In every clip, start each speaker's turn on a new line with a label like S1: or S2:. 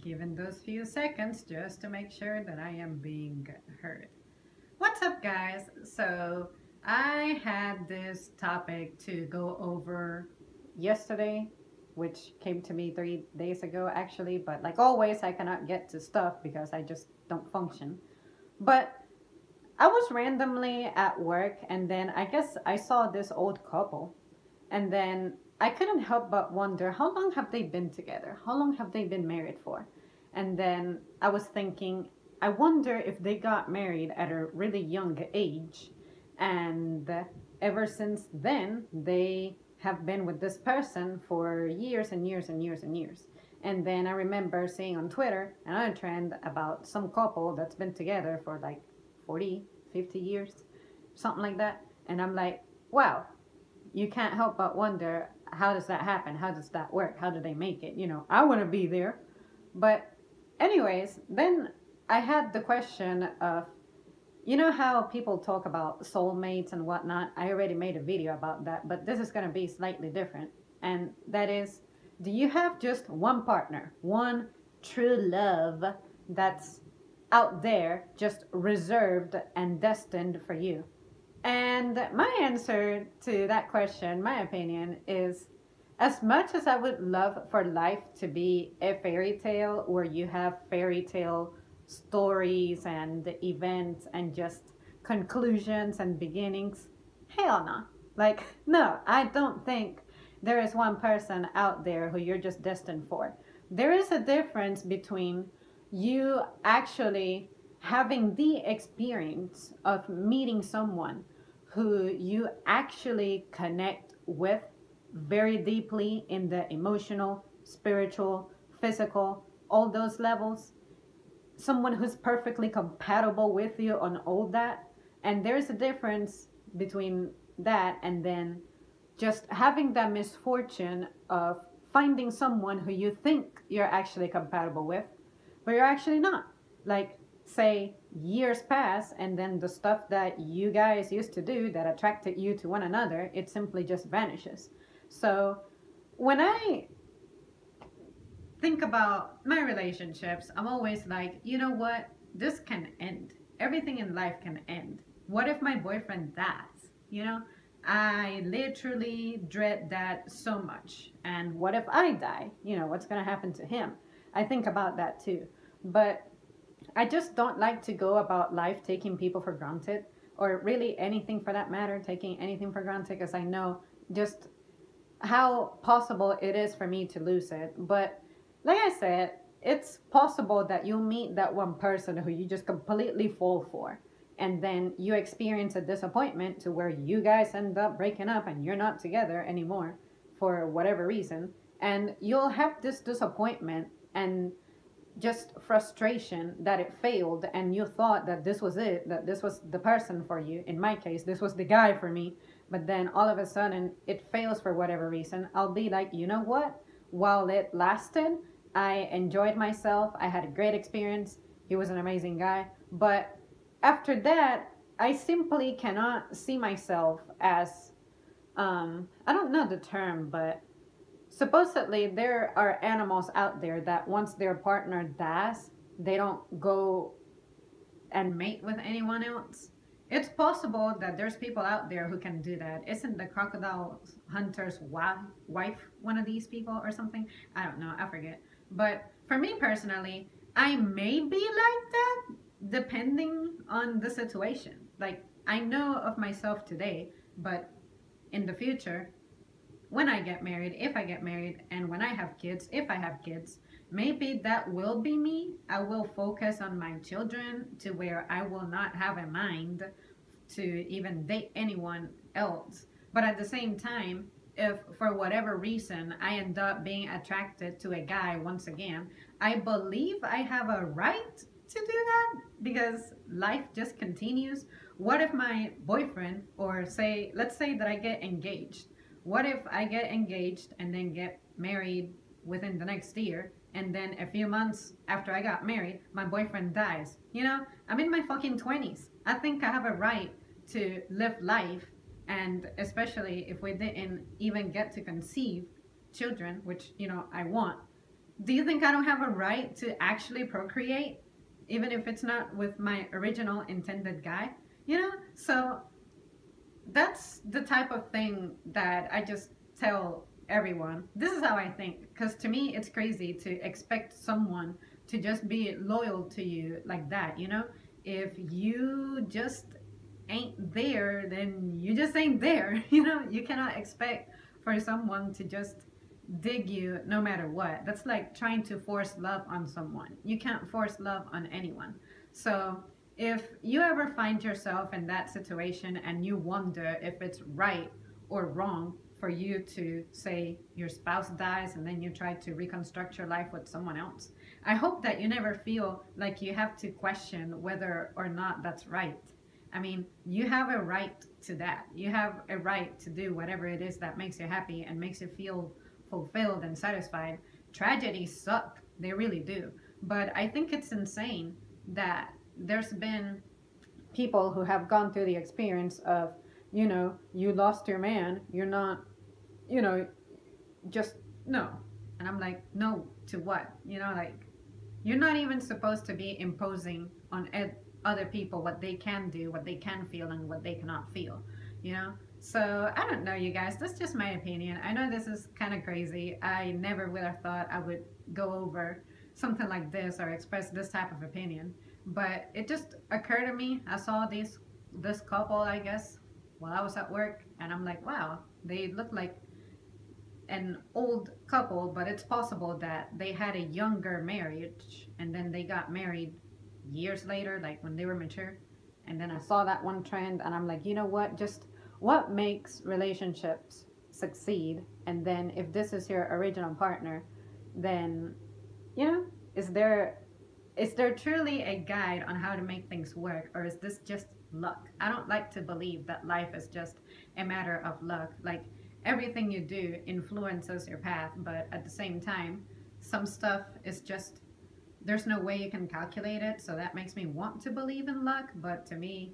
S1: given those few seconds just to make sure that I am being heard. What's up, guys? So, I had this topic to go over yesterday, which came to me 3 days ago, actually, but like always, I cannot get to stuff because I just don't function. But I was randomly at work, and then I guess I saw this old couple, and then I couldn't help but wonder how long have they been together? How long have they been married for? And then I was thinking, I wonder if they got married at a really young age, and ever since then they have been with this person for years and years and years and years. And then I remember seeing on Twitter another trend about some couple that's been together for like 40, 50 years, something like that. And I'm like, wow, you can't help but wonder, how does that happen? How does that work? How do they make it? I want to be there. But anyways, then I had the question of, how people talk about soulmates and whatnot. I already made a video about that, but this is going to be slightly different. And that is, do you have just one partner, one true love that's out there, just reserved and destined for you? And my answer to that question, my opinion, is as much as I would love for life to be a fairy tale where you have fairy tale stories and events and just conclusions and beginnings, hell no. Like, no, I don't think there is one person out there who you're just destined for. There is a difference between you actually having the experience of meeting someone who you actually connect with very deeply in the emotional, spiritual, physical, all those levels. Someone who's perfectly compatible with you on all that. And there's a difference between that and then just having that misfortune of finding someone who you think you're actually compatible with, but you're actually not. Like, say years pass and then the stuff that you guys used to do that attracted you to one another, it simply just vanishes. So when I think about my relationships, I'm always like, you know what? This can end. Everything in life can end. What if my boyfriend dies? I literally dread that so much. And what if I die? What's going to happen to him? I think about that too. But I just don't like to go about life taking people for granted, or really anything for that matter, taking anything for granted, because I know just how possible it is for me to lose it. But like I said, it's possible that you meet that one person who you just completely fall for, and then you experience a disappointment to where you guys end up breaking up and you're not together anymore for whatever reason, and you'll have this disappointment and just frustration that it failed and you thought that this was it, that this was the person for you. In my case, this was the guy for me, but then all of a sudden it fails for whatever reason. I'll be like, you know what? While it lasted, I enjoyed myself. I had a great experience. He was an amazing guy. But after that, I simply cannot see myself as, I don't know the term, but supposedly there are animals out there that once their partner dies, they don't go and mate with anyone else. It's possible that there's people out there who can do that. Isn't the crocodile hunter's wife one of these people or something? I don't know, I forget. But for me personally, I may be like that depending on the situation. Like, I know of myself today, but in the future, when I get married, if I get married, and when I have kids, if I have kids, maybe that will be me. I will focus on my children to where I will not have a mind to even date anyone else. But at the same time, if for whatever reason I end up being attracted to a guy once again, I believe I have a right to do that because life just continues. What if my boyfriend, or let's say that I get engaged. What if I get engaged and then get married within the next year, and then a few months after I got married, my boyfriend dies? I'm in my fucking 20s. I think I have a right to live life, and especially if we didn't even get to conceive children, which, I want, Do you think I don't have a right to actually procreate, even if it's not with my original intended guy? You know? So that's the type of thing that I just tell everyone. This is how I think. Because to me, it's crazy to expect someone to just be loyal to you like that, you know? If you just ain't there, then you just ain't there. You know, you cannot expect for someone to just dig you no matter what. That's like trying to force love on someone. You can't force love on anyone. So if you ever find yourself in that situation and you wonder if it's right or wrong for you to say your spouse dies and then you try to reconstruct your life with someone else, I hope that you never feel like you have to question whether or not that's right. I mean, you have a right to that. You have a right to do whatever it is that makes you happy and makes you feel fulfilled and satisfied. Tragedies suck, they really do. But I think it's insane that there's been people who have gone through the experience of, you lost your man, you're not, you know, just no. And I'm like, no, to what? Like, you're not even supposed to be imposing on other people what they can do, what they can feel, and what they cannot feel, you know? So I don't know, you guys. That's just my opinion. I know this is kind of crazy. I never would have thought I would go over something like this or express this type of opinion, but it just occurred to me. I saw this couple, I guess, while I was at work, and I'm like, wow, they look like an old couple, but it's possible that they had a younger marriage and then they got married years later, like when they were mature. And then I saw that one trend and I'm like, you know what? Just what makes relationships succeed? And then if this is your original partner, then, you know, is there truly a guide on how to make things work, or is this just luck? I don't like to believe that life is just a matter of luck. Like, everything you do influences your path, but at the same time, some stuff is just, there's no way you can calculate it, so that makes me want to believe in luck, but to me,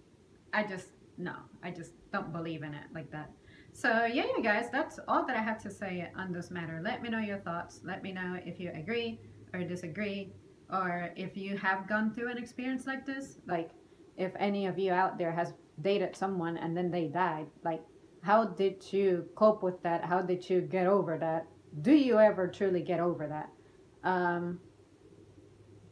S1: I just, no, I just don't believe in it like that. So yeah, you guys, that's all that I have to say on this matter. Let me know your thoughts. Let me know if you agree or disagree, or if you have gone through an experience like this. Like, if any of you out there has dated someone and then they died, like, how did you cope with that? How did you get over that? Do you ever truly get over that? um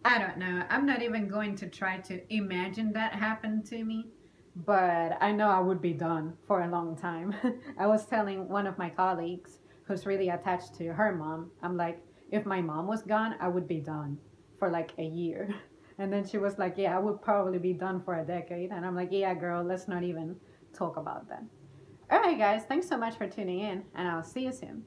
S1: I don't know. I'm not even going to try to imagine that happened to me, but I know I would be done for a long time. I was telling one of my colleagues who's really attached to her mom, I'm like, if my mom was gone, I would be done for like a year. And then she was like, yeah, I would probably be done for a decade. And I'm like, yeah, girl, let's not even talk about that. All right, guys, thanks so much for tuning in, and I'll see you soon.